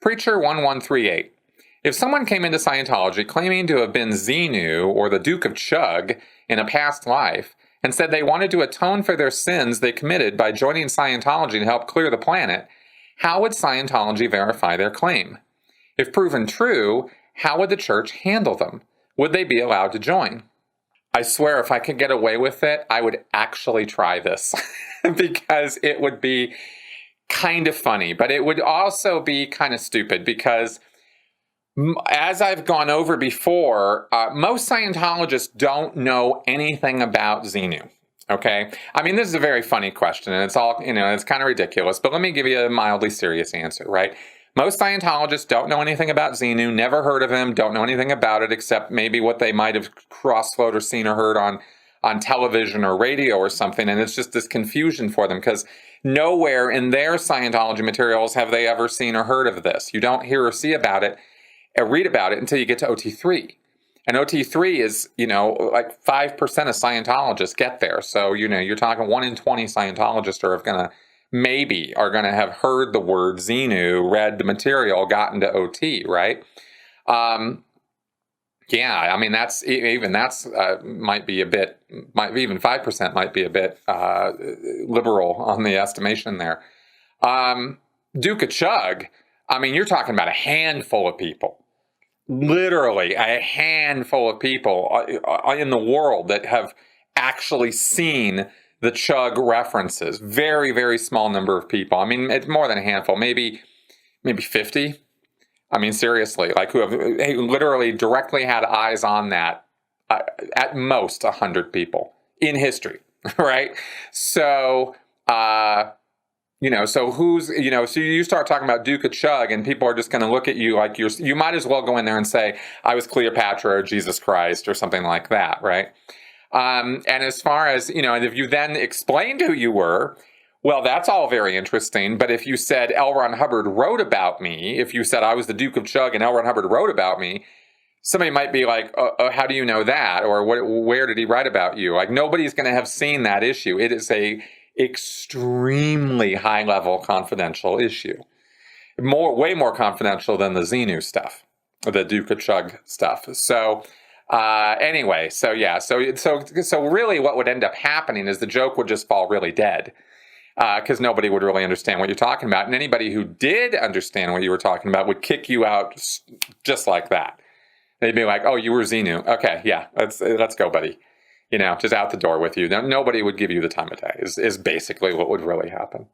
Preacher 1138. If someone came into Scientology claiming to have been Xenu or the Duke of Chug in a past life and said they wanted to atone for their sins they committed by joining Scientology to help clear the planet, how would Scientology verify their claim? If proven true, how would the church handle them? Would they be allowed to join? I swear if I could get away with it, I would actually try this because it would be kind of funny, but it would also be kind of stupid because as I've gone over before, most Scientologists don't know anything about Xenu. Okay? I mean, this is a very funny question, and it's all, it's kind of ridiculous, but let me give you a mildly serious answer, right? Most Scientologists don't know anything about Xenu, never heard of him, don't know anything about it, except maybe what they might have cross-flowed or seen or heard on television or radio or something, and it's just this confusion for them, because nowhere in their Scientology materials have they ever seen or heard of this. You don't hear or see about it, read about it until you get to OT3. And OT3 is, like 5% of Scientologists get there. So, you're talking 1 in 20 Scientologists are going to have heard the word Xenu, read the material, gotten to OT, right? Yeah, I mean, might be a bit, even 5% might be a bit liberal on the estimation there. Duke of Chug, I mean, you're talking about a handful of people. Literally a handful of people in the world that have actually seen the Chug references. Very, very small number of people. I mean, it's more than a handful, maybe 50. I mean, seriously, like who have literally directly had eyes on that. At most 100 people in history, right? So, so who's, so you start talking about Duke of Chug and people are just going to look at you like you might as well go in there and say, I was Cleopatra or Jesus Christ or something like that, right? And as far as, and if you then explained who you were, well, that's all very interesting. But if you said L. Ron Hubbard wrote about me, if you said I was the Duke of Chug and L. Ron Hubbard wrote about me, somebody might be like, how do you know that? Or where did he write about you? Like, nobody's going to have seen that issue. It is a extremely high-level confidential issue. Way more confidential than the Xenu stuff, the Duke of Chug stuff. So anyway, so really what would end up happening is the joke would just fall really dead because nobody would really understand what you're talking about. And anybody who did understand what you were talking about would kick you out just like that. They'd be like, oh, you were Xenu. Okay, yeah, let's go, buddy. Just out the door with you. Nobody would give you the time of day is basically what would really happen.